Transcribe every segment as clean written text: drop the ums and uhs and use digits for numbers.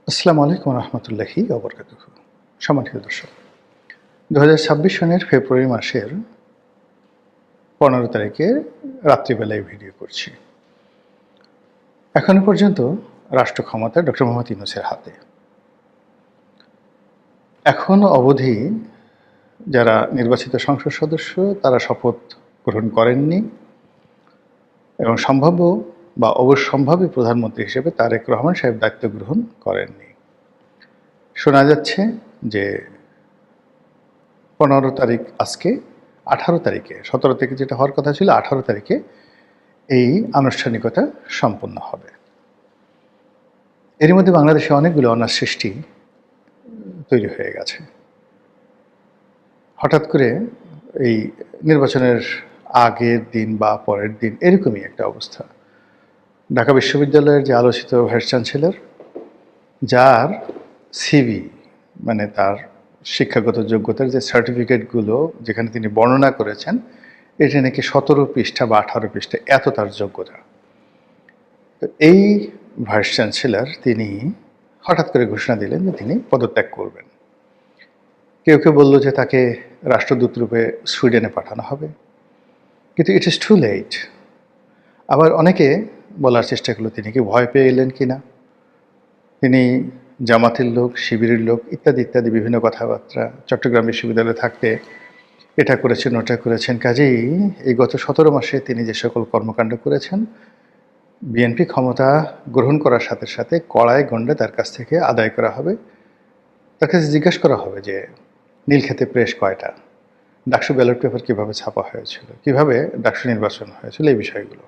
আসসালামু আলাইকুম রহমতুল্লাহি ওবরকাতুহু। সম্মানিত দর্শক, 2026 সনের ফেব্রুয়ারি মাসের 15 তারিখে রাত্রিবেলায় ভিডিও করছি। এখনো পর্যন্ত রাষ্ট্র ক্ষমতা ডক্টর মোহাম্মদ ইউনূসের হাতে। এখনো অবধি যারা নির্বাচিত সংসদ সদস্য তারা শপথ গ্রহণ করেননি এবং সম্ভাব্য বা অবশ্যম্ভাবী প্রধানমন্ত্রী হিসেবে তারেক রহমান সাহেব দায়িত্ব গ্রহণ করেননি। শোনা যাচ্ছে যে 15 তারিখ আজকে, 18 তারিখে, 17 থেকে যেটা হওয়ার কথা ছিল 18 তারিখে এই আনুষ্ঠানিকতা সম্পন্ন হবে। এর মধ্যে বাংলাদেশে অনেকগুলো অনার সৃষ্টি তৈরি হয়ে গেছে। হঠাৎ করে এই নির্বাচনের আগের দিন বা পরের দিন এরকমই একটা অবস্থা। ঢাকা বিশ্ববিদ্যালয়ের যে আলোচিত ভাইস চ্যান্সেলর, যার সিভি মানে তার শিক্ষাগত যোগ্যতার যে সার্টিফিকেটগুলো যেখানে তিনি বর্ণনা করেছেন, এটি নাকি 17 পৃষ্ঠা বা 18 পৃষ্ঠা, এত তার যোগ্যতা। তো এই ভাইস চ্যান্সেলর তিনি হঠাৎ করে ঘোষণা দিলেন যে তিনি পদত্যাগ করবেন। কেউ কেউ বলল যে তাকে রাষ্ট্রদূত রূপে সুইডেনে পাঠানো হবে, কিন্তু ইট ইজ টু লেট। আবার অনেকে বলার চেষ্টা করলো তিনি কি ভয় পেয়ে এলেন কিনা, তিনি জামাতের লোক, শিবিরের লোক, ইত্যাদি ইত্যাদি বিভিন্ন কথাবার্তা। চট্টগ্রাম বিশ্ববিদ্যালয়ে থাকতে এটা করেছেন, ওটা করেছেন। কাজেই এই গত 17 মাসে তিনি যে সকল কর্মকাণ্ড করেছেন, বিএনপি ক্ষমতা গ্রহণ করার সাথে সাথে কড়ায় গণ্ডে তার কাছ থেকে আদায় করা হবে। তার কাছে জিজ্ঞাসা করা হবে যে নীলক্ষেতে প্রেস কয়টা, ডাকসু ব্যালট পেপার কীভাবে ছাপা হয়েছিল, কীভাবে ডাকসু নির্বাচন হয়েছিল, এই বিষয়গুলো।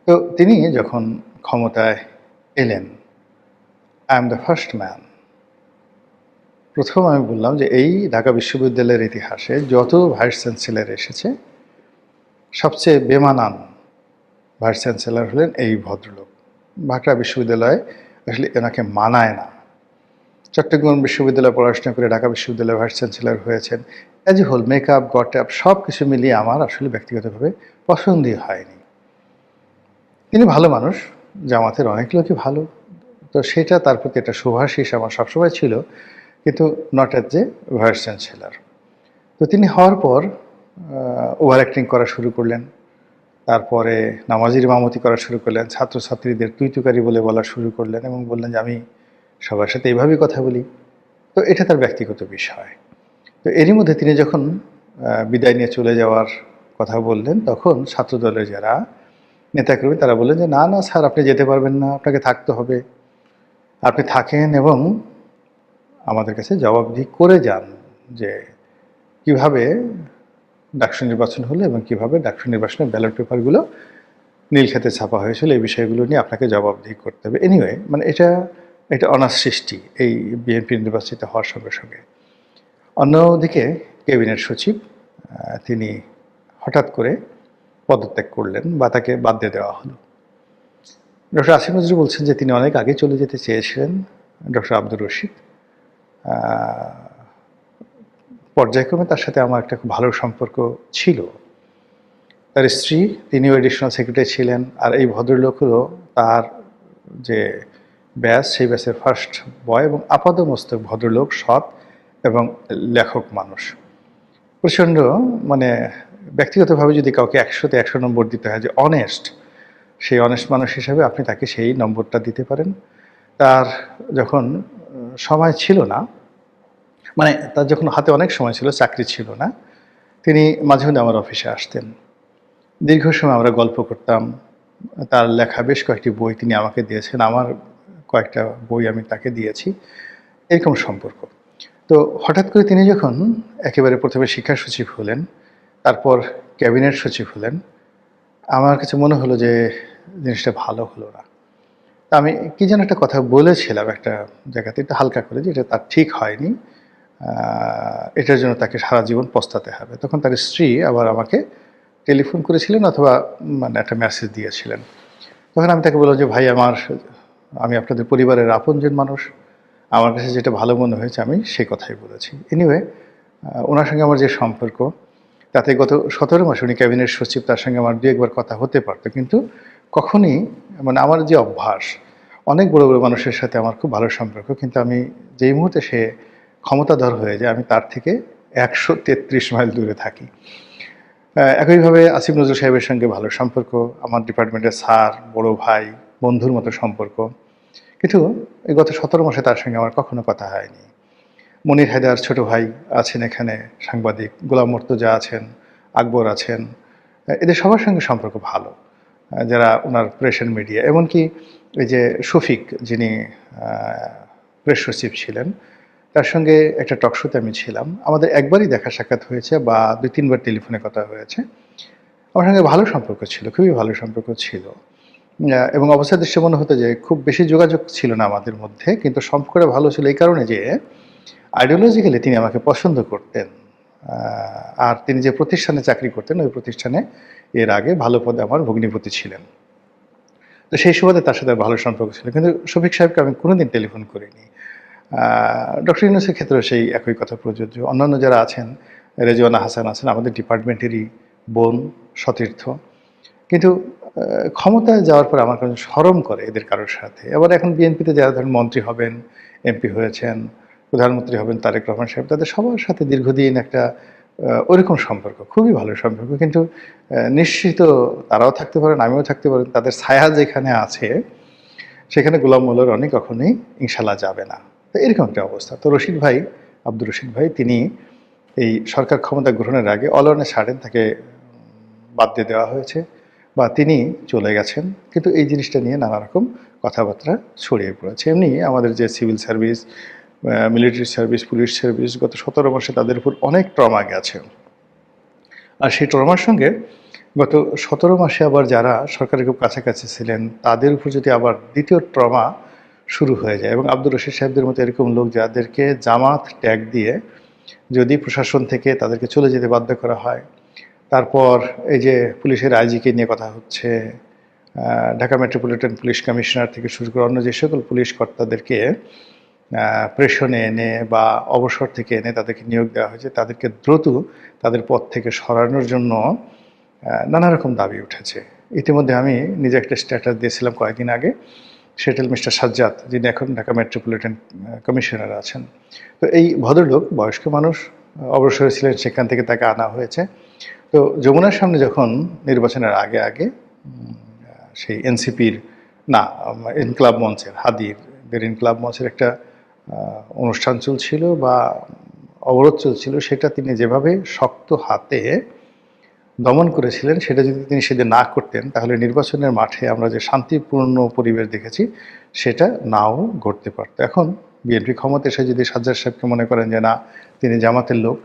তো তিনি যখন ক্ষমতায় এলেন, I am the first man, প্রথম আমি বললাম যে এই ঢাকা বিশ্ববিদ্যালয়ের ইতিহাসে যত ভাইস চ্যান্সেলর এসেছে, সবচেয়ে বেমানান ভাইস চ্যান্সেলর হলেন এই ভদ্রলোক। ঢাকা বিশ্ববিদ্যালয়ে আসলে এনাকে মানায় না। চট্টগ্রাম বিশ্ববিদ্যালয়ে পড়াশোনা করে ঢাকা বিশ্ববিদ্যালয়ে ভাইস চ্যান্সেলর হয়েছেন। অ্যাজ এ হোল মেকআপ, গটআপ সব কিছু মিলিয়ে আমার আসলে ব্যক্তিগতভাবে পছন্দই হয়নি। তিনি ভালো মানুষ, জামাতের অনেক লোকই ভালো, তো সেটা তার প্রতি একটা শুভাশিস আমার সবসময় ছিল, কিন্তু not as a vice chancellor. তো তিনি হওয়ার পর ওভার অ্যাক্টিং করা শুরু করলেন, তারপরে নামাজির ইমামতি করা শুরু করলেন, ছাত্রছাত্রীদের তুই তুকারি বলে বলা শুরু করলেন এবং বললেন যে আমি সবার সাথে এইভাবেই কথা বলি। তো এটা তার ব্যক্তিগত বিষয়। তো এরই মধ্যে তিনি যখন বিদায় নিয়ে চলে যাওয়ার কথা বললেন, তখন ছাত্রদলের যারা নেতাকর্মী তারা বললেন যে না না স্যার, আপনি যেতে পারবেন না, আপনাকে থাকতে হবে, আপনি থাকেন এবং আমাদের কাছে জবাবদিহি করে যান যে কিভাবে ডাকসু নির্বাচন হলো এবং কিভাবে ডাকসু নির্বাচনের ব্যালট পেপারগুলো নীলক্ষেতে ছাপা হয়েছিল, এই বিষয়গুলো নিয়ে আপনাকে জবাবদিহি করতে হবে। এনিওয়ে, মানে এটা অনার সৃষ্টি এই বিএনপি নির্বাচিত হওয়ার সঙ্গে সঙ্গে। অন্যদিকে ক্যাবিনেট সচিব তিনি হঠাৎ করে পদত্যাগ করলেন বা তাকে বাদ দিয়ে দেওয়া হলো। ডক্টর আসিফ নজরুল বলছেন যে তিনি অনেক আগে চলে যেতে চেয়েছিলেন। ডক্টর আব্দুর রশিদ, পর্যায়ক্রমে তার সাথে আমার একটা খুব ভালো সম্পর্ক ছিল। তার স্ত্রী, তিনিও এডিশনাল সেক্রেটারি ছিলেন, আর এই ভদ্রলোক হলো তার যে ব্যাচ, সেই ব্যাচের ফার্স্ট বয় এবং আপাদমস্তক ভদ্রলোক, সৎ এবং লেখক মানুষ। প্রচণ্ড, মানে ব্যক্তিগতভাবে যদি কাউকে 100-তে 100 নম্বর দিতে হয় যে অনেস্ট, সেই অনেস্ট মানুষ হিসাবে আপনি তাকে সেই নম্বরটা দিতে পারেন। তার যখন সময় ছিল না, মানে তার যখন হাতে অনেক সময় ছিল, চাকরি ছিল না, তিনি মাঝে মধ্যে আমার অফিসে আসতেন। দীর্ঘ সময় আমরা গল্প করতাম। তার লেখা বেশ কয়েকটি বই তিনি আমাকে দিয়েছেন, আমার কয়েকটা বই আমি তাকে দিয়েছি, এরকম সম্পর্ক। তো হঠাৎ করে তিনি যখন একেবারে প্রথমে শিক্ষা সচিব হলেন, তারপর ক্যাবিনেট সচিব হলেন, আমার কাছে মনে হলো যে জিনিসটা ভালো হলো না। তা আমি কী যেন একটা কথা বলেছিলাম একটা জায়গাতে, একটু হালকা করে, যে এটা তার ঠিক হয়নি, এটার জন্য তাকে সারা জীবন পস্তাতে হবে। তখন তার স্ত্রী আবার আমাকে টেলিফোন করেছিলেন অথবা মানে একটা মেসেজ দিয়েছিলেন। তখন আমি তাকে বললাম যে ভাই, আমি আপনাদের পরিবারের আপনজন মানুষ, আমার কাছে যেটা ভালো মনে হয়েছে আমি সেই কথাই বলেছি। এনিওয়ে, ওনার সঙ্গে আমার যে সম্পর্ক, তাতে গত 17 মাস উনি ক্যাবিনেট সচিব, তার সঙ্গে আমার 2-1 বার কথা হতে পারতো, কিন্তু কখনই, মানে আমার যে অভ্যাস, অনেক বড় বড় মানুষের সাথে আমার খুব ভালো সম্পর্ক, কিন্তু আমি যেই মুহূর্তে সে ক্ষমতাধর হয়ে যায় আমি তার থেকে 133 মাইল দূরে থাকি। একইভাবে আসিফ নজরুল সাহেবের সঙ্গে ভালো সম্পর্ক, আমার ডিপার্টমেন্টের স্যার, বড় ভাই, বন্ধুর মতো সম্পর্ক। কিন্তু এই গত 17 মাসে তার সঙ্গে আমার কখনো কথা হয়নি। মনির হায়দার ছোট ভাই আছেন এখানে, সাংবাদিক গোলাম মুর্তজা আছেন, আকবর আছেন, এদের সবার সঙ্গে সম্পর্ক ভালো, যারা ওনার প্রেস অ্যান্ড মিডিয়া। এমনকি এই যে শফিক, যিনি প্রেস সচিব ছিলেন, তার সঙ্গে একটা টক শোতে আমি ছিলাম। আমাদের একবারই দেখা সাক্ষাৎ হয়েছে বা 2-3 বার টেলিফোনে কথা হয়েছে। আমার সঙ্গে ভালো সম্পর্ক ছিল, খুবই ভালো সম্পর্ক ছিল। এবং অবস্থা দৃশ্যে মনে হতো যে খুব বেশি যোগাযোগ ছিল না আমাদের মধ্যে, কিন্তু সম্পর্কটা ভালো ছিল এই কারণে যে আইডিওলজিক্যালি তিনি আমাকে পছন্দ করতেন। আর তিনি যে প্রতিষ্ঠানে চাকরি করতেন ওই প্রতিষ্ঠানে এর আগে ভালো পদে আমার ভগ্নিপতি ছিলেন। তো সেই সুবাদে তার সাথে ভালো সম্পর্ক ছিল, কিন্তু শফিক সাহেবকে আমি কোনোদিন টেলিফোন করিনি। ডক্টর ইউনূসের ক্ষেত্রেও সেই একই কথা প্রযোজ্য। অন্যান্য যারা আছেন, রেজওয়ানা হাসান আছেন আমাদের ডিপার্টমেন্টেরই বোন, সতীর্থ, কিন্তু ক্ষমতায় যাওয়ার পর আমার কাছে শরম করে এদের কারোর সাথে। আবার এখন বিএনপিতে যারা ধরেন মন্ত্রী হবেন, এমপি হয়েছেন, প্রধানমন্ত্রী হবেন তারেক রহমান সাহেব, তাদের সবার সাথে দীর্ঘদিন একটা ওইরকম সম্পর্ক, খুবই ভালো সম্পর্ক। কিন্তু নিশ্চিত তারাও থাকতে পারেন, আমিও থাকতে পারেন, তাদের ছায়া যেখানে আছে সেখানে গোলাম মোল্লা রনি কখনোই ইনশাল্লাহ যাবে না। তো এরকম একটা অবস্থা। তো রশিদ ভাই, আব্দুর রশিদ ভাই, তিনি এই সরকার ক্ষমতা গ্রহণের আগে অলনে ছাড়েন, তাকে বাদ দিয়ে দেওয়া হয়েছে বা তিনি চলে গেছেন, কিন্তু এই জিনিসটা নিয়ে নানা রকম কথাবার্তা ছড়িয়ে পড়েছে। এমনি আমাদের যে civil service, military service, police service, গত 17 মাসে তাদের উপর অনেক ট্রমা গেছে। আর সেই ট্রমার সঙ্গে গত 17 মাসে আবার যারা সরকারের খুব কাছাকাছি ছিলেন তাদের উপর যদি আবার দ্বিতীয় ট্রমা শুরু হয়ে যায়, এবং আব্দুর রশিদ সাহেবদের মতো এরকম লোক যাদেরকে জামাত ট্যাগ দিয়ে যদি প্রশাসন থেকে তাদেরকে চলে যেতে বাধ্য করা হয়, তারপর এই যে পুলিশের আইজিকে নিয়ে কথা হচ্ছে, ঢাকা মেট্রোপলিটন পুলিশ কমিশনার থেকে শুরু করে অন্য যে সকল পুলিশ কর্তাদেরকে প্রেষণে এনে বা অবসর থেকে এনে তাদেরকে নিয়োগ দেওয়া হয়েছে, তাদেরকে দ্রুত তাদের পদ থেকে সরানোর জন্য নানা রকম দাবি উঠেছে। ইতিমধ্যে আমি নিজে একটা স্ট্যাটাস দিয়েছিলাম কয়েকদিন আগে, সেটেল মিস্টার সাজ্জাদ, যিনি এখন ঢাকা মেট্রোপলিটন কমিশনার আছেন। তো এই ভদ্রলোক বয়স্ক মানুষ, অবসরে ছিলেন, সেখান থেকে তাকে আনা হয়েছে। তো যমুনার সামনে যখন নির্বাচনের আগে আগে সেই এনসিপির না ইনকলাব মঞ্চের, হাদিদের ইনকলাব মঞ্চের একটা অনুষ্ঠান চলছিল বা অবরোধ চলছিল, সেটা তিনি যেভাবে শক্ত হাতে দমন করেছিলেন, সেটা যদি তিনি সেদিন না করতেন তাহলে নির্বাচনের মাঠে আমরা যে শান্তিপূর্ণ পরিবেশ দেখেছি সেটা নাও ঘটতে পারত। এখন বিএনপি ক্ষমতা এসে যদি সাজ্জাদ সাহেবকে মনে করেন যে না তিনি জামাতের লোক,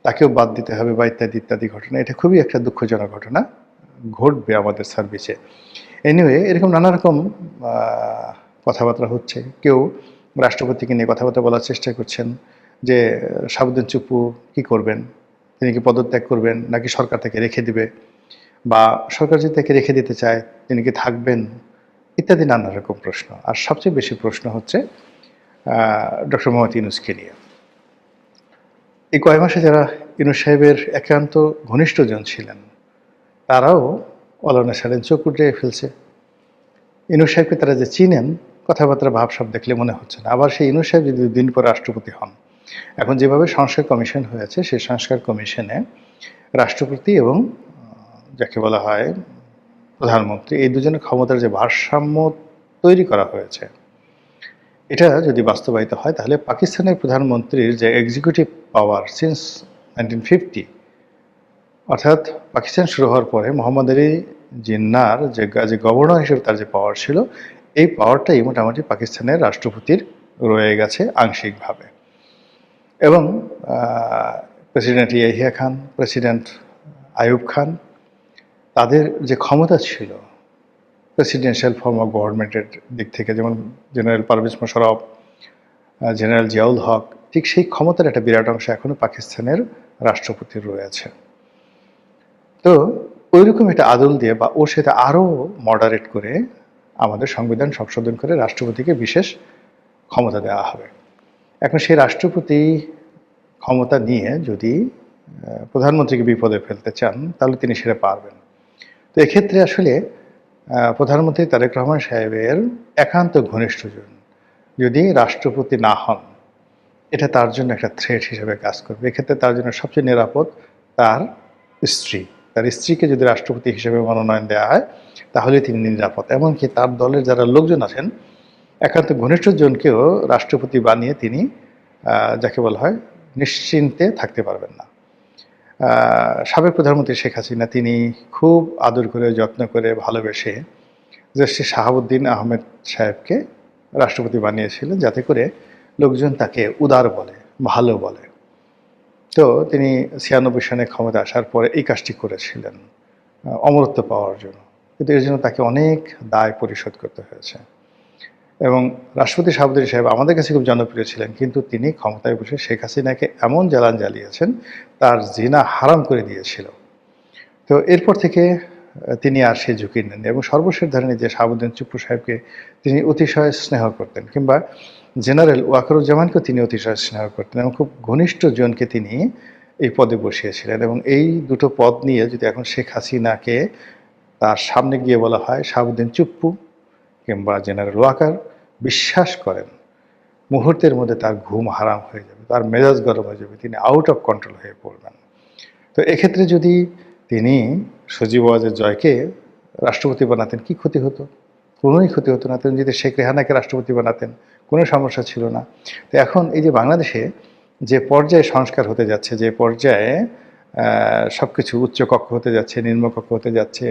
তাকেও বাদ দিতে হবে বা ইত্যাদি ইত্যাদি ঘটনা, এটা খুবই একটা দুঃখজনক ঘটনা ঘটবে আমাদের সার্ভিসে। এনিওয়ে, এরকম নানা রকম কথাবার্তা হচ্ছে। কেউ রাষ্ট্রপতিকে নিয়ে কথাবার্তা বলার চেষ্টা করছেন যে শাহাবুদ্দিন চুপ্পু কী করবেন, তিনি কি পদত্যাগ করবেন নাকি সরকার তাকে রেখে দিবে, বা সরকার যদি তাকে রেখে দিতে চায় তিনি কি থাকবেন, ইত্যাদি নানা রকম প্রশ্ন। আর সবচেয়ে বেশি প্রশ্ন হচ্ছে ডক্টর মোহাম্মদ ইউনূসকে নিয়ে। এই কয়েক মাসে যারা ইউনূস সাহেবের একান্ত ঘনিষ্ঠজন ছিলেন তারাও অলনে ছাড়েন, চোখ উঠে ফেলছে। ইউনূস সাহেবকে তারা যে চিনেন, কথাবার্তা ভাবসাব দেখলে মনে হচ্ছে না। আবার সেই ইউনূস সাহেব যদি 2 দিন পর রাষ্ট্রপতি হন, এখন যেভাবে সংস্কার কমিশন হয়েছে সেই সংস্কার কমিশনে রাষ্ট্রপতি এবং যাকে বলা হয় প্রধানমন্ত্রী, এই দুজনের ক্ষমতার যে ভারসাম্য তৈরি করা হয়েছে, এটা যদি বাস্তবায়িত হয় তাহলে পাকিস্তানের প্রধানমন্ত্রীর যে এক্সিকিউটিভ পাওয়ার সিন্স 1950, অর্থাৎ পাকিস্তান শুরু হওয়ার পরে মোহাম্মদ আলী জিন্নার যে গভর্নর হিসেবে তার যে পাওয়ার ছিল, এই পাওয়ারটাই মোটামুটি পাকিস্তানের রাষ্ট্রপতির রয়ে গেছে আংশিকভাবে। এবং প্রেসিডেন্ট ইয়াহিয়া খান, প্রেসিডেন্ট আইয়ুব খান, তাদের যে ক্ষমতা ছিল প্রেসিডেন্সিয়াল ফর্ম অফ গভর্নমেন্টের দিক থেকে, যেমন জেনারেল পারভেজ মোশাররফ, জেনারেল জিয়াউল হক, ঠিক সেই ক্ষমতার একটা বিরাট অংশ এখনও পাকিস্তানের রাষ্ট্রপতির রয়েছে। তো ওইরকম একটা আদল দিয়ে বা ওর সাথে আরও মডারেট করে আমাদের সংবিধান সংশোধন করে রাষ্ট্রপতিকে বিশেষ ক্ষমতা দেওয়া হবে। এখন সেই রাষ্ট্রপতি ক্ষমতা নিয়ে যদি প্রধানমন্ত্রীকে বিপদে ফেলতে চান তাহলে তিনি সেটা পারবেন। তো এক্ষেত্রে আসলে প্রধানমন্ত্রী তারেক রহমান সাহেবের একান্ত ঘনিষ্ঠজন যদি রাষ্ট্রপতি না হন, এটা তার জন্য একটা থ্রেট হিসেবে কাজ করবে। এক্ষেত্রে তার জন্য সবচেয়ে নিরাপদ তার স্ত্রী। তার স্ত্রীকে যদি রাষ্ট্রপতি হিসেবে মনোনয়ন দেওয়া হয়, তাহলে তিনি নিরাপদ। এমনকি তার দলের যারা লোকজন আছেন, একান্ত ঘনিষ্ঠজনকেও রাষ্ট্রপতি বানিয়ে তিনি যাকে বলা হয় নিশ্চিন্তে থাকতে পারবেন না। সাবেক প্রধানমন্ত্রী শেখ হাসিনা তিনি খুব আদর করে, যত্ন করে, ভালোবেসে জাস্টিস শাহাবুদ্দিন আহমেদ সাহেবকে রাষ্ট্রপতি বানিয়েছিলেন, যাতে করে লোকজন তাকে উদার বলে, ভালো বলে। তো তিনি ৯৬ সনে ক্ষমতা আসার পরে এই কাজটি করেছিলেন অমরত্ব পাওয়ার জন্য, কিন্তু এর জন্য তাকে অনেক দায় পরিশোধ করতে হয়েছে। এবং রাষ্ট্রপতি শাহাবুদ্দিন সাহেব আমাদের কাছে খুব জনপ্রিয় ছিলেন, কিন্তু তিনি ক্ষমতায় বসে শেখ হাসিনাকে এমন জ্বালান জ্বালিয়েছেন, তার জিনা হারাম করে দিয়েছিল। তো এরপর থেকে তিনি আর সে ঝুঁকি নেন, এবং সর্বশেষ ধরেন যে শাহাবুদ্দিন চুপ্পু সাহেবকে তিনি অতিশয় স্নেহ করতেন, কিংবা জেনারেল ওয়াকারুজ্জামানকেও তিনি অতিশয় স্নেহ করতেন, এবং খুব ঘনিষ্ঠ জনকে তিনি এই পদে বসিয়েছিলেন। এবং এই দুটো পদ নিয়ে যদি এখন শেখ হাসিনাকে তার সামনে গিয়ে বলা হয় শাহাবুদ্দিন চুপ্পু কিংবা জেনারেল ওয়াকার, বিশ্বাস করেন মুহূর্তের মধ্যে তার ঘুম হারাম হয়ে যাবে, তার মেজাজ গরম হয়ে যাবে, তিনি আউট অফ কন্ট্রোল হয়ে পড়বেন। তো এক্ষেত্রে যদি তিনি সজীব ওয়াজেদ জয়কে রাষ্ট্রপতি বানাতেন, কি ক্ষতি হতো? কোনোই ক্ষতি হতো না। তিনি যদি শেখ রেহানাকে রাষ্ট্রপতি বানাতেন, কোনো সমস্যা ছিল না। তো এখন এই যে বাংলাদেশে যে পর্যায়ে সংস্কার হতে যাচ্ছে, যে পর্যায়ে সব কিছু উচ্চকক্ষ হতে যাচ্ছে, নিম্নকক্ষ হতে যাচ্ছে,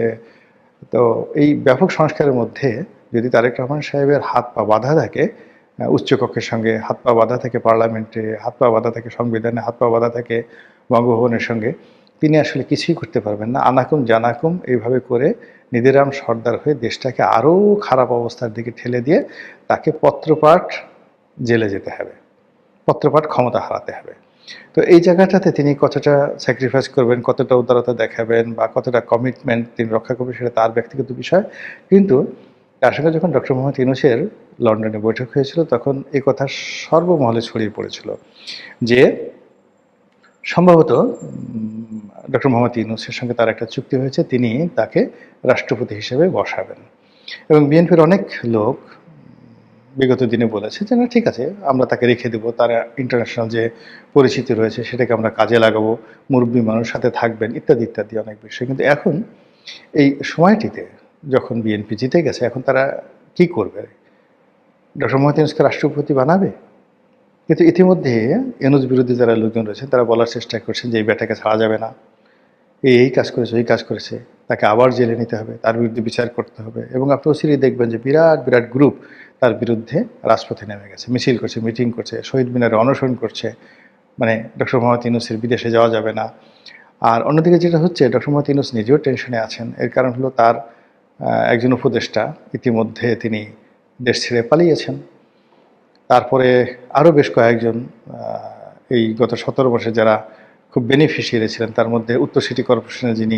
তো এই ব্যাপক সংস্কারের মধ্যে যদি তারেক রহমান সাহেবের হাত পা বাঁধা থাকে, উচ্চকক্ষের সঙ্গে হাত পা বাঁধা থাকে, পার্লামেন্টে হাত পা বাঁধা থাকে, সংবিধানে হাত পা বাঁধা থাকে, বঙ্গভবনের সঙ্গে, তিনি আসলে কিছুই করতে পারবেন না। আনাকুম জানাকুম এইভাবে করে নিধিরাম সর্দার হয়ে দেশটাকে আরও খারাপ অবস্থার দিকে ঠেলে দিয়ে তাকে পত্রপাঠ জেলে যেতে হবে, পত্রপাঠ ক্ষমতা হারাতে হবে। তো এই জায়গাটাতে তিনি কতটা স্যাক্রিফাইস করবেন, কতটা উদারতা দেখাবেন, বা কতটা কমিটমেন্ট তিনি রক্ষা করবেন, সেটা তার ব্যক্তিগত বিষয়। কিন্তু তার সঙ্গে যখন ডক্টর মোহাম্মদ ইউনূসের লন্ডনে বৈঠক হয়েছিল, তখন এই কথা সর্বমহলে ছড়িয়ে পড়েছিল যে সম্ভবত ডক্টর মোহাম্মদ ইউনূসের সঙ্গে তার একটা চুক্তি হয়েছে, তিনি তাকে রাষ্ট্রপতি হিসেবে বসাবেন। এবং বিএনপির অনেক লোক বিগত দিনে বলেছে যে না, ঠিক আছে, আমরা তাকে রেখে দেবো, তার ইন্টারন্যাশনাল যে পরিচিতি রয়েছে সেটাকে আমরা কাজে লাগাবো, মুরব্বী মানুষ সাথে থাকবেন, ইত্যাদি ইত্যাদি অনেক বিষয়। কিন্তু এখন এই সময়টিতে যখন বিএনপি জিতে গেছে, এখন তারা কি করবে? ডক্টর মোহাম্মদ ইউনূসকে রাষ্ট্রপতি বানাবে? কিন্তু ইতিমধ্যে ইউনূস বিরোধী যারা লোকজন রয়েছেন, তারা বলার চেষ্টা করছেন যে এই বেটাকে ছাড়া যাবে না, এই কাজ করেছে, ওই কাজ করেছে, তাকে আবার জেলে নিতে হবে, তার বিরুদ্ধে বিচার করতে হবে। এবং আপনি অচিরেই দেখবেন যে বিরাট বিরাট গ্রুপ তার বিরুদ্ধে রাজপথে নেমে গেছে, মিছিল করছে, মিটিং করছে, শহীদ মিনারে অনশন করছে, মানে ডক্টর মোহাম্মদ ইউনূসের বিদেশে যাওয়া যাবে না। আর অন্যদিকে যেটা হচ্ছে, ডক্টর মোহাম্মদ ইউনূস নিজেও টেনশনে আছেন। এর কারণ হলো তার একজন উপদেষ্টা ইতিমধ্যে তিনি দেশ ছেড়ে পালিয়েছেন। তারপরে আরও বেশ কয়েকজন এই গত ১৭ বছরে যারা খুব বেনিফিশিয়ারি ছিলেন, তার মধ্যে উত্তর সিটি কর্পোরেশনের যিনি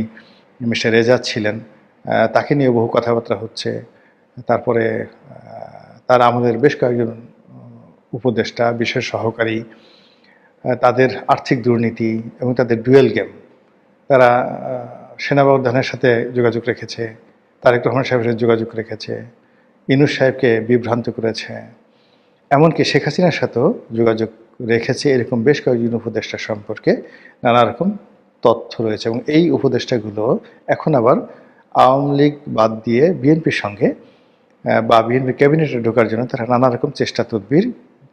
মিস্টার রেজাদ ছিলেন, তাকে নিয়ে বহু কথাবার্তা হচ্ছে। তারপরে তার আমাদের বেশ কয়েকজন উপদেষ্টা, বিশেষ সহকারী, তাদের আর্থিক দুর্নীতি এবং তাদের ডুয়েল গেম, তারা সেনাপ্রধানের সাথে যোগাযোগ রেখেছে, তারেক রহমান সাহেবের সাথে যোগাযোগ রেখেছে, ইউনূস সাহেবকে বিভ্রান্ত করেছে, এমনকি শেখ হাসিনার সাথেও যোগাযোগ রেখেছে। এরকম বেশ কয়েকজন উপদেষ্টা সম্পর্কে নানা রকম তথ্য রয়েছে, এবং এই উপদেষ্টাগুলো এখন আবার আওয়ামী লীগ বাদ দিয়ে বিএনপির সঙ্গে বা বিএনপি ক্যাবিনেটে ঢোকার জন্য তারা নানা রকম চেষ্টা তদবির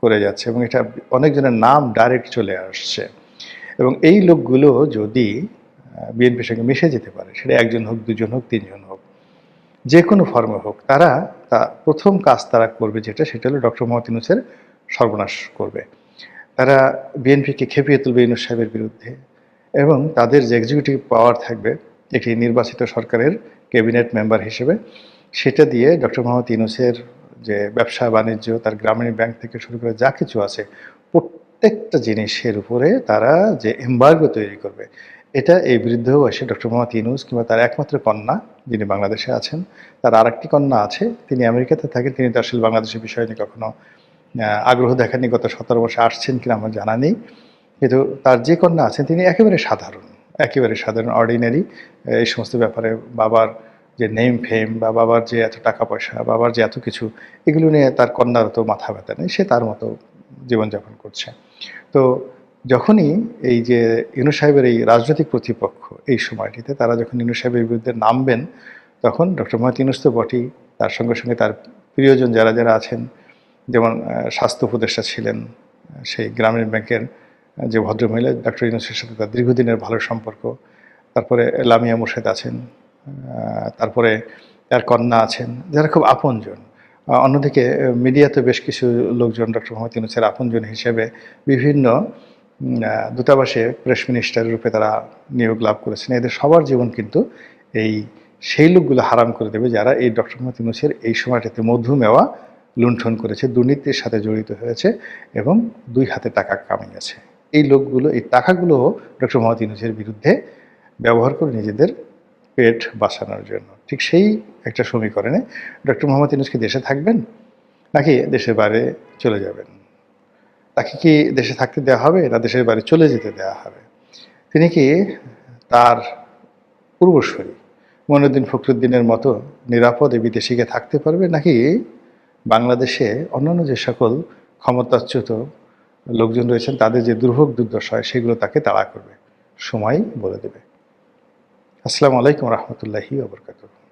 করে যাচ্ছে, এবং এটা অনেকজনের নাম ডাইরেক্ট চলে আসছে। এবং এই লোকগুলো যদি বিএনপির সঙ্গে মিশে যেতে পারে, সেটা একজন হোক, দুজন হোক, তিনজন হোক, যে কোনো ফর্মে হোক, তারা প্রথম কাজ তারা করবে সেটা হলো ডক্টর মোহাম্মদ ইউনূসের সর্বনাশ করবে। তারা বিএনপিকে খেপিয়ে তুলবে ইউনূস সাহেবের বিরুদ্ধে, এবং তাদের যে এক্সিকিউটিভ পাওয়ার থাকবে একটি নির্বাচিত সরকারের ক্যাবিনেট মেম্বার হিসেবে, সেটা দিয়ে ডক্টর মোহাম্মদ ইউনূসের যে ব্যবসা বাণিজ্য, তার গ্রামীণ ব্যাংক থেকে শুরু করে যা কিছু আছে, প্রত্যেকটা জিনিসের উপরে তারা যে এমবার্গো তৈরি করবে, এটা এই বিরুদ্ধেও এসে ডক্টর মোহাম্মদ ইউনূস কিংবা তার একমাত্র কন্যা যিনি বাংলাদেশে আছেন, তার আরেকটি কন্যা আছে, তিনি আমেরিকাতে থাকেন, তিনি তো আসলে বাংলাদেশের বিষয় নিয়ে কখনো আগ্রহ দেখাননি। গত ১৭ বছর আসছেন কিনা আমার জানা নেই, কিন্তু তার যে কন্যা আছেন তিনি একেবারে সাধারণ, একেবারে সাধারণ, অর্ডিনারি। এই সমস্ত ব্যাপারে বাবার যে নেম ফেম বা বাবার যে এত টাকা পয়সা, বাবার যে এত কিছু, এগুলো নিয়ে তার কন্যার তো মাথা ব্যথা নেই, সে তার মতো জীবনযাপন করছে। তো যখনই এই যে ইউনূস সাহেবের এই রাজনৈতিক প্রতিপক্ষ এই সময়টিতে তারা যখন ইউনূস সাহেবের বিরুদ্ধে নামবেন, তখন ডক্টর মোহাম্মদ ইউনূস তো বটেই, তার সঙ্গে সঙ্গে তার প্রিয়জন যারা যারা আছেন, যেমন স্বাস্থ্য উপদেষ্টা ছিলেন সেই গ্রামীণ ব্যাংকের যে ভদ্রমহিলা, ডক্টর ইউনূসের সাথে তার দীর্ঘদিনের ভালো সম্পর্ক। তারপরে লামিয়া মোর্শেদ আছেন, তারপরে তার কন্যা আছেন, যারা খুব আপনজন। অন্যদিকে মিডিয়াতে বেশ কিছু লোকজন ডক্টর মোহাম্মদ ইউনূসের আপনজন হিসেবে বিভিন্ন দূতাবাসে প্রেস মিনিস্টার রূপে তারা নিয়োগ লাভ করেছেন। এদের সবার জীবন কিন্তু এই সেই লোকগুলো হারাম করে দেবে যারা এই ডক্টর মোহাম্মদ ইউনূসের এই সময়টাতে মধু মেওয়া লুণ্ঠন করেছে, দুর্নীতির সাথে জড়িত হয়েছে এবং 2 হাতে টাকা কামিয়েছে। এই লোকগুলো এই টাকাগুলো ডক্টর মোহাম্মদ ইউনূসের বিরুদ্ধে ব্যবহার করে নিজেদের পেট বাঁচানোর জন্য। ঠিক সেই একটা সমীকরণে ডক্টর মোহাম্মদ ইউনূস কি দেশে থাকবেন নাকি দেশের বাইরে চলে যাবেন? তাকে কি দেশে থাকতে দেওয়া হবে না দেশের বাইরে চলে যেতে দেওয়া হবে? তিনি কি তার পূর্বসূরি মঈনুদ্দিন ফখরুদ্দিনের মতো নিরাপদে বিদেশে গিয়ে থাকতে পারবে, নাকি বাংলাদেশে অন্যান্য যে সকল ক্ষমতাচ্যুত লোকজন রয়েছেন তাদের যে দুর্ভোগ দুর্দশা হয় সেগুলো তাকে তাড়া করবে? সময় বলে দেবে। আসসালামু আলাইকুম রহমতুল্লাহি ওয়া বারাকাতুহু।